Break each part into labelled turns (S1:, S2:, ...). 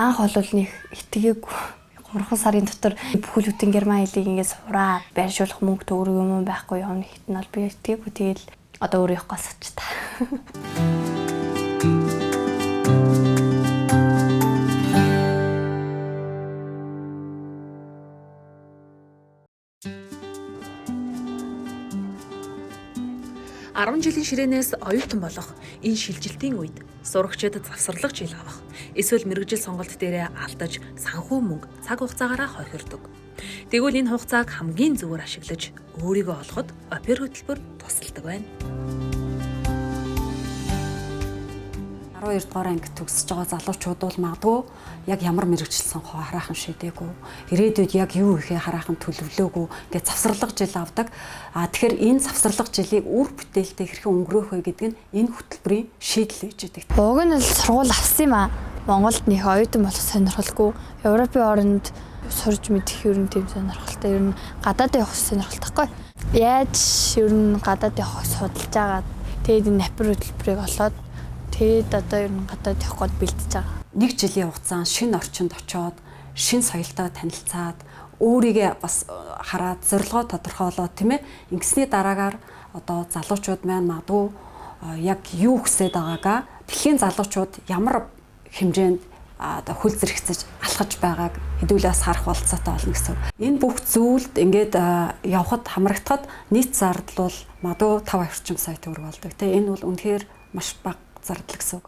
S1: Анх бол нэг итгээгүй 3 сарын дотор бүхэлдэн герман хэлийг ингээд сураа байршуулах мөнгө төгрөг юм байхгүй явна гэхэд нь бол би итгээгүй тэгэл одоо өөрөө явах голсоч та.
S2: 10 жилийн ширээнээс оюутан болох энэ шилжилтийн үед сурагчид завсарлах жил авах, эсвэл мэргэжил сонголт дээрээ алдаж санхүү мөнгө цаг хугацаагаараа хохирдог. Тэгвэл энэ хугацааг хамгийн зөвөр ашиглаж өөрийгөө олоход опер хөтөлбөр тусалдаг байна.
S3: 12 дугаар анги төгсөж байгаа залуучууд бол магадгүй яг ямар мэрэгжил сонгохоо хараахан шийдээгүй. Ирээдүйд яг юу ихээ хараахан төлөвлөөгүй. Ингээд завсарлага жил авдаг. Тэгэхээр энэ завсарлага жилийг үр бүтээлтэй хэрхэн өнгөрөөх вэ гэдэг нь энэ хөтөлбөрийн шийдэл гэж байдаг.
S1: Уг нь л сургууль авсан юм аа. Монголд нөх оюутан болох сонирхолгүй. Европын оронд сурж мэдэх ер нь тийм сонирхолтой. Ер нь гадаадд явах сонирхолтой. Яаж ер нь гадаадд явах судалж байгаа. Тэгээд энэ опер хөтөлбөрийг олоод тэгээд одоо ер нь гадаад явах гээд бэлдэж байгаа.
S3: Нэг жилийн хугацаанд шинэ орчинд очоод, шинэ соёлтой танилцаад, өөрийгөө бас хараад зорилгоо тодорхойлоод тийм ээ. Ингэсний дараагаар одоо залуучууд маань магадгүй яг юу хүсэж байгаагаа дэлхийн залуучууд ямар хэмжээнд одоо хөл зэрэгцэж алхаж байгааг хэдүүлээс харах болцоотой болно гэсэн. Энэ бүх зүйлд ингээд явхад хамрагдахад нийт зардал бол магадгүй 5 орчим сая төгрөг болдог. Тэгээ энэ бол үнэхээр маш бага зардал гэсэн үг.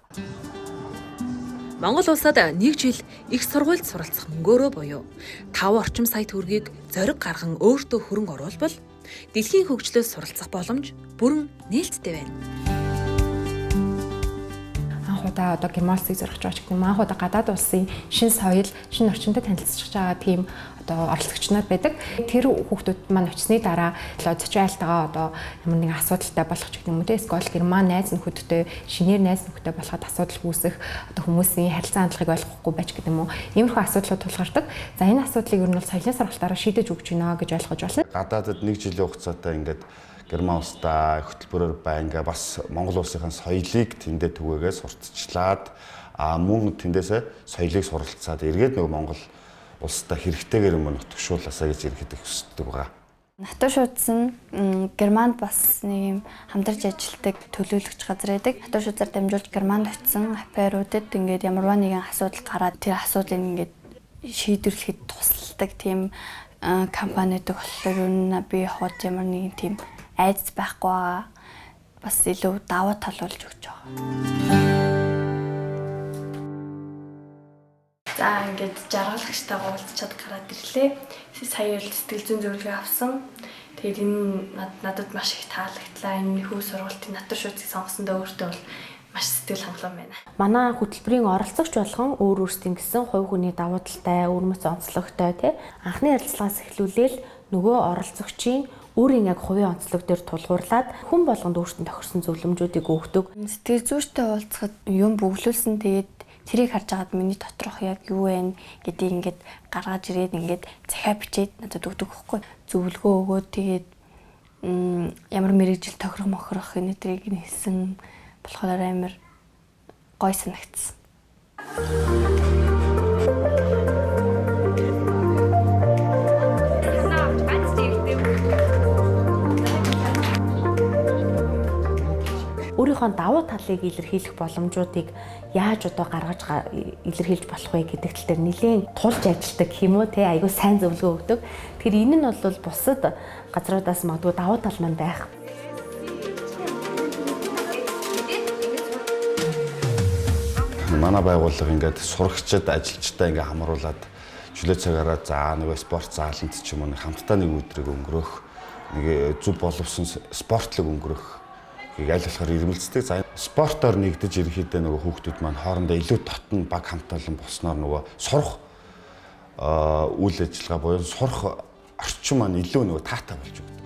S2: Монгол улсад нэг жил их сургуульд суралцах мөнгөөрөө буюу 5 орчим сая төгрөгийг зориг гарган өөртөө хөрөнгө оруулбал дэлхийн хөгжлөөс суралцах боломж бүрэн нээлттэй байна.
S4: Анхудаа одоо Герман улсыг зорих гэж байгаа юм. Анхудаа гадаад улсын шинэ соёл, шинэ орчинтой танилцж байгаа тийм одоо оролцогч нар байдаг. Тэр хүүхдүүд маань очсны дараа зочин айлтайгаа одоо ямар нэгэн асуудалтай болох ч гэдэг юм уу те эсвэл Герман найз нөхөдтэй шинээр найз нөхөдтэй болоход асуудал үүсэх одоо хүмүүсийн харилцаа хандлагыг ойлгохгүй байж гэдэг юм уу. Иймэрхүү асуудлууд тулгардаг. За энэ асуудлыг ер нь бол соёлын сургалтаараа шийдэж өгч байна гэж ойлгож байна.
S5: Гадаадд нэг жилийн хугацаатай ингээд Герман улстай хөтөлбөрөөр байнга бас Монгол улсынхаа соёлыг тэндээ түгээгээ сурталчлаад мөн тэндээсээ соёлыг суралцаад эргээд нөгөө Монгол улстай хэрэгтэйгээр юм нутгшуулаасаа гэж ирэхэд хүсдэг байгаа.
S1: Натур шуудас нь Германд бас нэг юм хамтарч ажилладаг төлөөлөгч газар байдаг. Натур шуудасаар дамжуулж Германд очисон оперуудад ингээд ямарваа нэгэн асуудал гараад тэр асуудлыг ингээд шийдвэрлэхэд тусалдаг тийм компаниуд болохоор би хот ямар нэгэн тийм айдас байхгүй байгаа. Бас илүү даваа тал болж өгч байгаа. За ингээд жаргалагчтайгаа уулзчаад гараад ирлээ. Сая л сэтгэл зүйн зөвлөгөө авсан. Тэгээд энэ надад маш их таалагдлаа. Энэ хүү сургалтын натур шуудсыг сонгосондоо өөртөө бол маш сэтгэл хангалуун байна.
S4: Манай хөтөлбөрийн оролцогч болгон өөр өөрсдийн гэсэн хувь хүний давуу талтай, өвөрмөц онцлогтой тий анхны ярилцлагаас эхлүүлээл нөгөө оролцогчийн өөрийн яг хувийн онцлог дээр тулгуурлаад хүн болгонд өөртөө тохирсон зөвлөмжүүдийг өгдөг.
S1: Сэтгэл зүйтэй уулзахад юм бөглүүлсэн тэгээд тэрийг харж агаад миний доторх яг юу вэ гэдгийг ингээд гаргаж ирээд ингээд захиа бичээд надад өгдөг хөхгүй. Зөвлөгөө өгөөд тэгээд ямар мэрэгжил тохирох энэ тэрийг хэлсэн болохоор амар гой санагдсан.
S4: Өөрийнхөө давуу талыг илэрхийлэх боломжуудыг яаж одоо гаргаж илэрхийлж болох вэ гэдэг тал дээр нэлээд тулж ажилладаг юм уу те айгүй сайн зөвлөгөө өгдөг. Тэгэхээр энэ нь бол бусад газруудаас магадгүй давуу тал маань байх.
S5: Манай байгууллага ингээд сурагчид, ажилчтай ингээд хамруулад чөлөө цагаараа за нөгөө спорт зааланд ч юм уу хамтдаа нэг өдрийг өнгөрөх, нэг зөв боловсон спортлог өнгөрөх аль болохоор ирмэлцдэг. За спортоор нэгдэж ирэхдээ нөгөө хүүхдүүд маань хоорондоо илүү дотн баг хамтаалан болсноор нөгөө сурах үйл ажиллагаа буюу сурах орчин маань илүү нөгөө таатай болж өгдөг.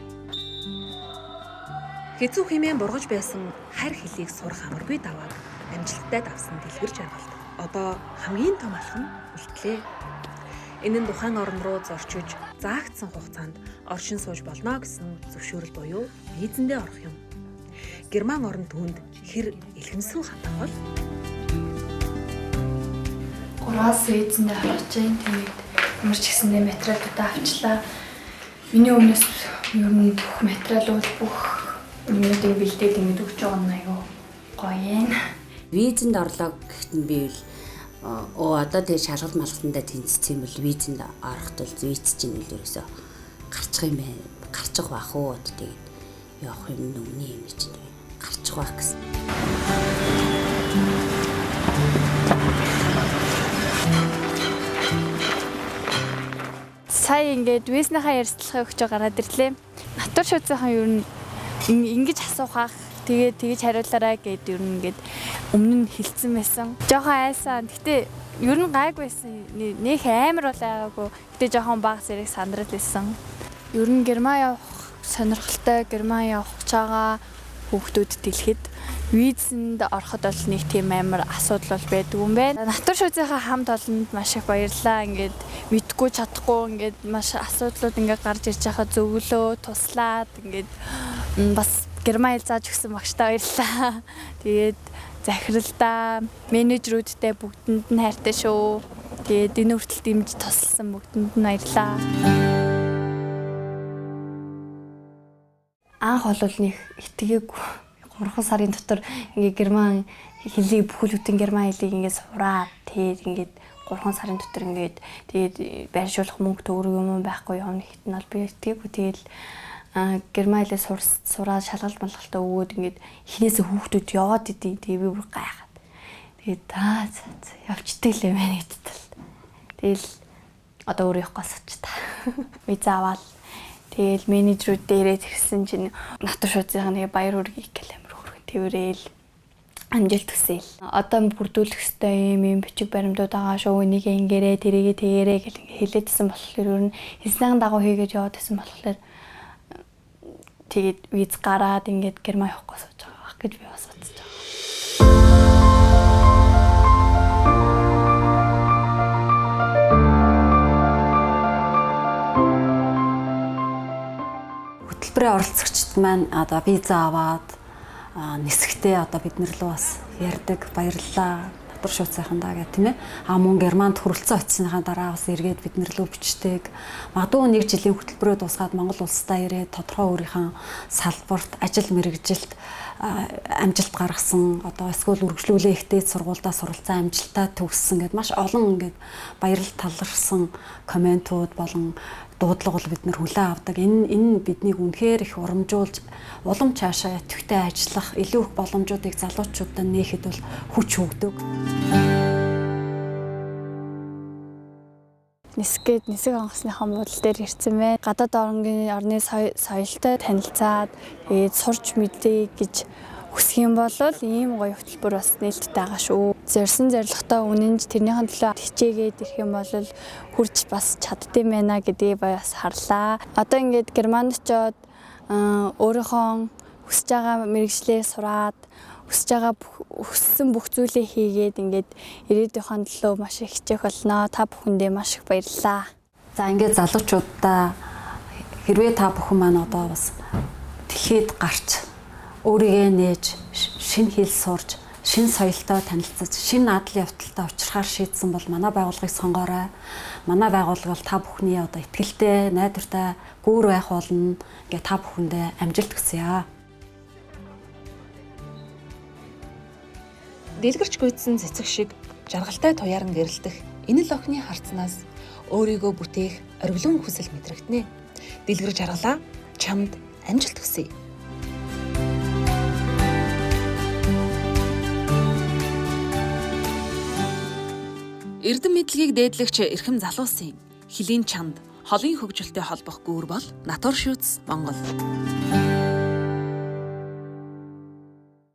S2: Хэцүү хэмээн бургаж байсан харь хэлийг сурах амаргүй давааг амжилттай давсан дэлгэр жаргалт. Одоо хамгийн том алхам үлдлээ. Энэ нь тухайн орн руу зорчиж заагдсан хугацаанд оршин сууж болно гэсэн зөвшөөрөл буюу визэндээ орох юм. Герман орн түүнд хэр илгэнсэн хатан бол
S1: 3-аас эзэндээ харж байна. Тэгээд ямар ч гэсэндээ материалуудаа авчлаа. Миний өмнөөс ер нь бүх материалууд бүх юмнуудыг бэлдээд ингэж өгч байгаа нь аюу гоё юм.
S6: Визэнд орлоо гэхэд нь би бол одоо тэгээ шалгалт малгалтандаа тэнцсэн юм бол визэнд ороход бол виз чинь л ерөөсөө гарчих юм байна. Гарчих бах уу тэгээд явах юм нүгний юм чинь гарчих бах гэсэн.
S1: Сая ингээд визнийхаа ярилцлагыг өгч гараад ирлээ. Натур шуудсайхан ер нь ингэж асуухах тэгээд тэгж хариулаарай гэд ер нь ингээд өмнө нь хэлсэн байсан. Жохон айсан. Гэтэ ер нь гайг байсан. Нөх амар бол байгаагүй. Гэтэ жохон баг зэрэг сандрал байсан. Ер нь Герман явах сонирхолтой Герман явах гэж байгаа хүүхдүүд дэлгэхэд визэнд ороход бол нэг тийм амар асуудал бол байдаг юм байна. Натур шуудсайхаа хамт олонд маш их баярлалаа. Ингээд мэдгүй чадахгүй ингээд маш асуудлууд ингээд гарч ирж байхад зөвлөө туслаад ингээд бас Герман хэл зааж өгсөн багштай баярлалаа. Тэгээд захиралдаа менежерүүдтэй бүгдэнд нь хайртай шүү. Тэгээд энэ хүртэл дэмж тусалсан бүгдэнд нь баярлалаа. Анх бол нэг итгээгүй 3 сарын дотор ингээ Герман хэлийг бүхэлдэн Герман хэлийг ингээ сураад тэгээд ингээд 3 сарын дотор ингээд тэгээд байршуулах мөнгө төгрөг юм байхгүй явна гэхэд нь бол би итгээгүй тэгээд Герман хэлээ сураад шалгалт малгалтаа өгөөд ингээд хинээсээ хүүхдүүд яваад идэв тэгээд би бүр гайхаад тэгээд явчдаг л юм байна гэдэл. Тэгэл одоо өөрөө явах госч та. Виз аваад тэгэл менежерүүд дээрээ зэрсэн чинь натур шуудсайхан нэг баяр хүргэе гэх амар хүргэн тэрэл амжилт хүсээл. Одоо бүрдүүлэх ёстой юм бичиг баримтууд байгаа шүү. Энийг ингэрээ тэрийгэ тэгэрээ гэл хэлээдсэн болохоор ер нь хэлсэн дагуу хийгээд яваад байсан болохоор тэгээд виз гараад ингээд Герман явах гэж байгаа гэж би бас бодож байгаа.
S3: Хөтөлбөрийн оролцогчид маань одоо виза аваад нисгтээ одоо бид нар л бас ярьдаг баярлалаа. Натур шууд сайхандаа гэх тийм ээ. Мөн Германд хүрэлцэн очисныхаа дараа бас эргээд бид нар л бичдэг. Магадгүй нэг жилийн хөтөлбөрөө дуусгаад Монгол улстай ирээд тодорхой өөрийнхөө салбарт ажил мэргэжилт амжилт гаргасан одоо эсвэл үргэлжлүүлээ ихтэй сургуульдаа суралцсан амжилтаа төгссөн гэдээ маш олон ингээд баярал талархсан комментууд болон дуудлага бол бид нэр хүлээн авдаг. Энэ биднийг үнэхээр их урамжуулж улам цаашаа идэвхтэй ажиллах илүү их боломжуудыг залуучуудад нээхэд бол хүч өгдөг.
S1: Нисгэд нисэг онгоцныхаа муудал дээр ирсэн байна. Гадаад орны соёлтой танилцаад тэгээд сурч мэдээ гэж хүсэх юм бол ийм гоё хөтөлбөр бас нээлттэй байгаа шүү. Зорьсон зорилготой үнэнж тэрнийхэн төлөө хичээгээд ирэх юм бол хүрч бас чаддсан байна гэдгийг бас харлаа. Одоо ингээд Германд очоод өөрийнхөө хүсэж байгаа мэргэжлээ сураад хүссэн бүх зүйлээ хийгээд ингээд ирээдүйн төлөө маш их хичээх болно. Та бүхэндээ маш их баярлалаа.
S3: За ингээд залуучуудаа хэрвээ та бүхэн маань одоо бас дэлхийд гарч өөрийгөө нээж шинэ хэл сурж шинэ соёлтой танилцаж шинэ надал явдалтай учрахаар шийдсэн бол манай байгууллагыг сонгоорой. Манай байгууллага бол та бүхний одоо итгэлтэй, найдвартай гүүр байх болно. Ингээ та бүхэндээ амжилт хүсье.
S2: Дэлгэрч гүйцсэн цэцэг шиг жаргалтай туяар нь гэрэлтэх энэ л охины харцнаас өөрийгөө бүтээх оргилон хүсэл мэдрэгдэнэ. Дэлгэр жаргалаа, чамд амжилт хүсье. Эрдэм мэдлэгийг дээдлэгч эрхэм залуусын хөлийн чанд холын хөгжилтэй холбох гүүр бол Натур Шүүц Монгол.